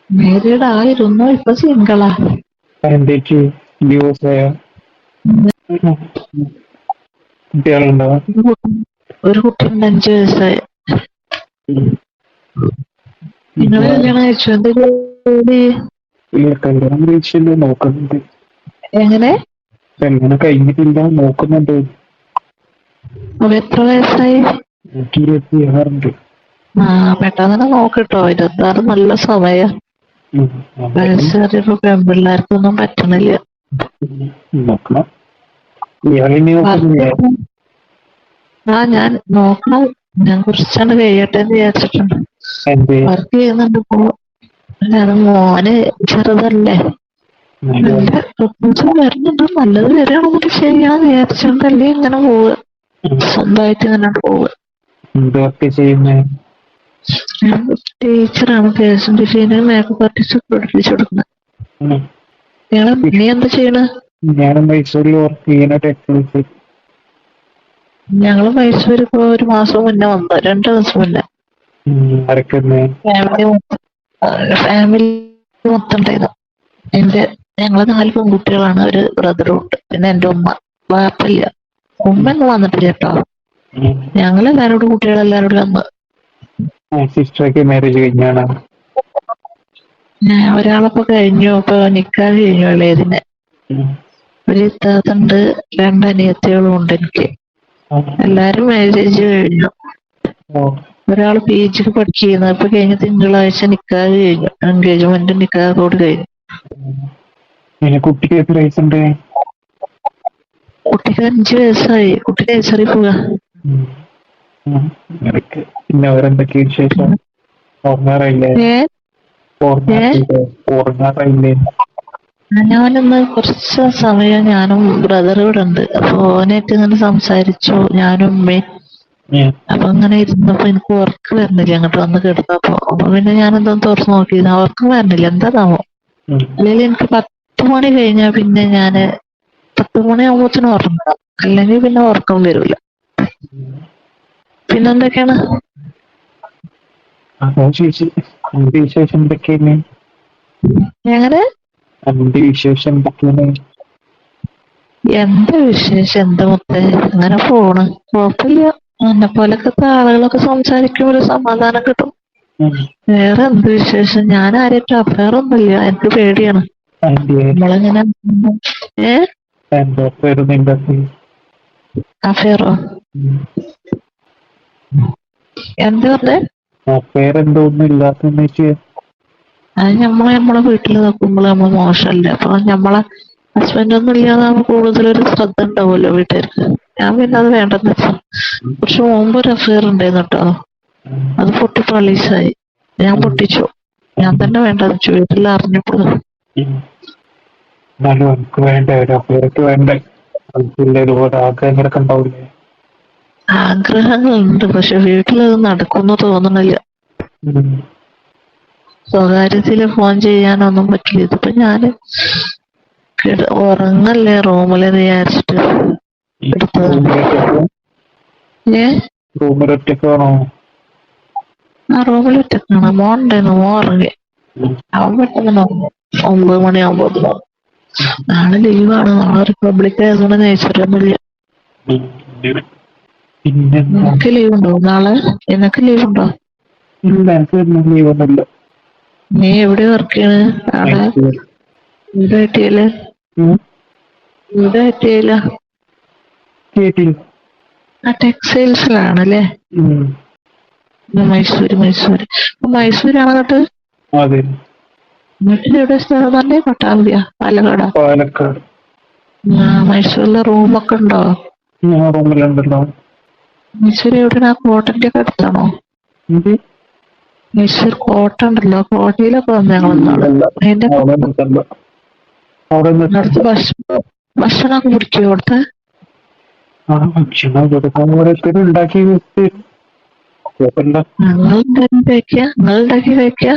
Married ആയിരുന്നു, ഇപ്പൊ സിംഗിളാ. എന്തൊക്കെ ഡിവോഴ്സ് ആയ കുട്ടികളുണ്ടോ? ഒരു കുട്ടിയുണ്ട്, 5 വയസ്സായി. നിങ്ങള് കല്യാണം കഴിച്ചു? എന്താ ജോലി? ഇല്ല, കല്യാണം കഴിച്ചില്ല, നോക്കുന്നുണ്ട്. എങ്ങനെ? കല്യാണം കഴിഞ്ഞിട്ടില്ല, നോക്കുന്നുണ്ട്. എത്ര വയസ്സായി? എനിക്ക് 26 പെട്ടെന്ന് തന്നെ നോക്കിട്ടോ, 26 നല്ല സമയ. നോക്കണം. വയസ്സേറിയപ്പോ പെൺപിള്ളേർക്കൊന്നും പറ്റണില്ല. നോക്കണം. ഇയാളെന്നെ നോക്കുന്നില്ലേ? ഞാൻ നോക്കണം. ഞാൻ കുറച്ചാണ് കഴിയട്ടെ എന്ന് വിചാരിച്ചിട്ടുണ്ട്. എന്ത്? വർക്ക് ചെയ്യുന്നുണ്ട് ഇപ്പൊ. അത് മോന് ചെറുതല്ലേ. നല്ല പ്രപ്പോസൽ വരുന്നുണ്ട്, നല്ലത് വരികയാണെങ്കിൽ ചെയ്യാന്ന് വിചാരിച്ചിട്ടല്ലേ ഇങ്ങനെ പോവുക. സ്വന്തമായിട്ട് ഇങ്ങനെ പോവുക. എന്ത് വർക്ക് ചെയ്യുന്നേ? ഞാൻ ടീച്ചറാണ്. ഫാഷൻ ഡിസൈനിങ്, മേക്കപ്പ് ആർട്ടിസ്റ്റ് പഠിപ്പിച്ചു കൊടുക്കുന്നത്. നീ എന്താ ചെയ്യണ? ഞാൻ മൈസൂരിൽ വർക്ക് ചെയ്യുന്ന ടെക്നീഷ്യൻ. ഞങ്ങള് മൈസൂര് ഇപ്പൊ ഒരു മാസം മുന്നേ വന്നു, 2 ദിവസം മുന്നേ. ആരൊക്കെ? ഫാമിലി മൊത്തം ഉണ്ടായിരുന്നു. ഞങ്ങള് 4 പെൺകുട്ടികളാണ്, ഒരു ബ്രദറും ഉണ്ട്. പിന്നെ എന്റെ ഉമ്മ. വാപ്പയില്ല. ഉമ്മ ഒന്നും വന്നിട്ടില്ല കേട്ടോ. ഞങ്ങളെല്ലാരോടും, കുട്ടികളെല്ലാരോടും വന്ന്. സിസ്റ്ററൊക്കെ മാരേജ് കഴിഞ്ഞാണ്? ഒരാളൊക്കെ കഴിഞ്ഞു, ഇപ്പൊ നിക്കാഹ് കഴിഞ്ഞു ഇളയതിനെ. ഒരു ഇത്താത്തുണ്ട്, 2 അനിയത്തികളും ഉണ്ട് എനിക്ക്. എല്ലാരും മാരേജ് കഴിഞ്ഞു. ഒരാള് PG പഠിക്കുന്നു, ഇപ്പൊ കഴിഞ്ഞ തിങ്കളാഴ്ച നിക്കാഹ് കഴിഞ്ഞു. എൻഗേജ്മെന്റ് നിക്കാഹോട് കഴിഞ്ഞു. കുട്ടിക്ക് എത്ര വയസ്സുണ്ട്? കുട്ടിക്ക് 5 വയസ്സായി. കുട്ടി നഴ്സറി പോവാ. പിന്നെ വേറെന്തൊക്കെ വിശേഷം? ഉറങ്ങാറായില്ലേ? ഞാനൊന്ന് കുറച്ച് സമയം ഞാനും ബ്രദറും ഇവിടെ ഉണ്ട്. അപ്പൊ ഓനായിട്ട് ഇങ്ങനെ സംസാരിച്ചു, ഞാനും ഉമ്മയും. അപ്പൊ അങ്ങനെ ഇരുന്നപ്പോ എനിക്ക് ഉറക്കം വരുന്നില്ല, അങ്ങോട്ട് വന്ന് കിടന്നപ്പോ. അപ്പൊ പിന്നെ ഞാനെന്തോന്ന് തുറന്നു നോക്കി, ഉറക്കം വരുന്നില്ല, എന്താണാവോ. അല്ലെങ്കിൽ എനിക്ക് 10 മണി കഴിഞ്ഞാ പിന്നെ 10 മണിയാകുമ്പോഴത്തേനും ഉറങ്ങണം, അല്ലെങ്കിൽ പിന്നെ ഉറക്കം വരൂല. പിന്നെന്തൊക്കെയാണ്? വിശേഷം എന്തൊക്കെയാണ്? എങ്ങനെ? വിശേഷം എന്തൊക്കെയാണ്? എന്താ വിശേഷം, എന്താ മുത്തേ, അങ്ങനെ പോണ്, കുഴപ്പമില്ല. എന്നെ പോലൊക്കെ ആളുകളൊക്കെ സംസാരിക്കുമ്പോ ഒരു സമാധാനം കിട്ടും. വേറെ എന്ത് വിശേഷം? ഞാൻ ആരായിട്ടും അഫയർ ഒന്നുമില്ല, എനിക്ക് പേടിയാണ്. നമ്മളിങ്ങനെ അഫയറോ? എന്താ പറഞ്ഞേ? പേരെന്തോന്നും ഇല്ലാത്ത അത് നമ്മളെ വീട്ടിൽ നോക്കുമ്പോൾ നമ്മള് മോശമല്ലേ. അപ്പൊ നമ്മളെ ഹസ്ബൻഡ് ഒന്നും ഇല്ലാതാകുമ്പോൾ കൂടുതലൊരു ശ്രദ്ധ ഉണ്ടാവുമല്ലോ വീട്ടുകാർക്ക്. ഞാൻ പിന്നെ അത് വേണ്ടെന്ന് വെച്ചു. കുറച്ച് മുമ്പ് ഒരു അഫയർ ഉണ്ടായിരുന്നു കേട്ടോ. അത് പൊട്ടി പളീസായി. ഞാൻ പൊട്ടിച്ചു. ഞാൻ തന്നെ വേണ്ടെന്ന് വെച്ചു, വീട്ടിൽ അറിഞ്ഞപ്പോൾ. ആഗ്രഹങ്ങളുണ്ട്, പക്ഷെ വീട്ടിലത് നടക്കുമെന്ന് തോന്നണില്ല. സ്വകാര്യത്തില് ഫോൺ ചെയ്യാനൊന്നും പറ്റില്ല. ഇതിപ്പോ ഞാന് ഉറങ്ങല്ലേ റൂമില് വിചാരിച്ചിട്ട് എടുത്തതാണ്. റൂമിലൊറ്റക്കാണോ? ആ റൂമിൽ ഒറ്റക്കാണ്. മോൻ ഉണ്ടായിരുന്നു, മോൻ ഉറങ്ങി. അവൻ പെട്ടെന്ന് ഉറങ്ങും, 9 മണിയാകുമ്പോ. നാളെ ലീവാണ്, നാളെ റിപ്പബ്ലിക് ആയതുകൊണ്ട് നെയ്ച്ചറിയൊന്നുമില്ല. നിനക്ക് ലീവുണ്ടോ നാളെ? നിനക്ക് ലീവുണ്ടോ? ലീവൊന്നുമില്ല. നീ എവിടെ വർക്ക് ചെയ്യണ്? അവിടെ വീട് കിട്ടിയല്ലേ? വീട് കിട്ടിയില്ല. ടെക്സ്റ്റൈൽസിലാണല്ലേ? മൈസൂരാണ് കേട്ട്. വീട്ടിലെവിടെ സ്ഥലം പറഞ്ഞേ? പട്ടാമ്പിയാ? പാലക്കാടാ? പാലക്കാട്. മൈസൂരിലെ റൂമൊക്കെ ഉണ്ടോ? റൂമിലുണ്ടല്ലോ. മൈസൂർ എവിടെയാണ്? ആ കോട്ടന്റെ ഒക്കെ അടുത്താണോ? മൈസൂർ കോട്ട ഉണ്ടല്ലോ, കോട്ടയിലൊക്കെ വന്നു ഞങ്ങൾ ഇന്നാള്. അതിന്റെ അടുത്ത് ഭക്ഷണമൊക്കെ പിടിക്കുമോ അവിടുത്തെ? ഭക്ഷണം കൊടുക്കാൻ ഓരോരുത്തരും ഉണ്ടാക്കി നിങ്ങളുണ്ടാക്കി കഴിക്കുക?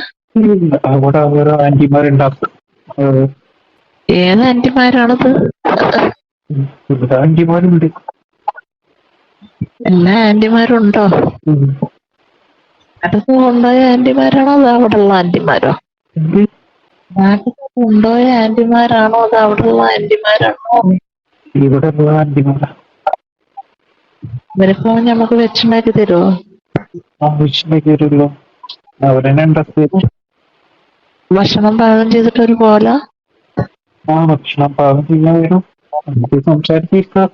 അവിടെ ഓരോ ആന്റിമാരുണ്ടാക്കും. ഏത് ആന്റിമാരാണത്? ഇവിടെ ആന്റിമാരുണ്ട്. എല്ലാ ആന്റിമാരും ഉണ്ടോ? അടുത്ത് കൊണ്ടുപോയ ആന്റിമാരാണോ അതോ അവിടെ ഉള്ള ആന്റിമാരോ? എന്ത് നാട്ടിൽ കൊണ്ടുപോയ ആന്റിമാരാണോ അത് അവിടെയുള്ള ആന്റിമാരാണോ? ഇവിടെ ഉള്ള ആന്റിമാരാ. ഇവരിപ്പോ നമുക്ക് വെച്ചുണ്ടാക്കി തരുമോ? ആവശ്യമാക്കി വരുമല്ലോ. അവരെന്നെ ഉണ്ടാക്കി. ഭക്ഷണം പാകം ചെയ്തിട്ട് ഒരു പോലെ ഭക്ഷണം പാകം ചെയ്യാൻ വരും. നമുക്ക് സംസാരിച്ചിരിക്കാം.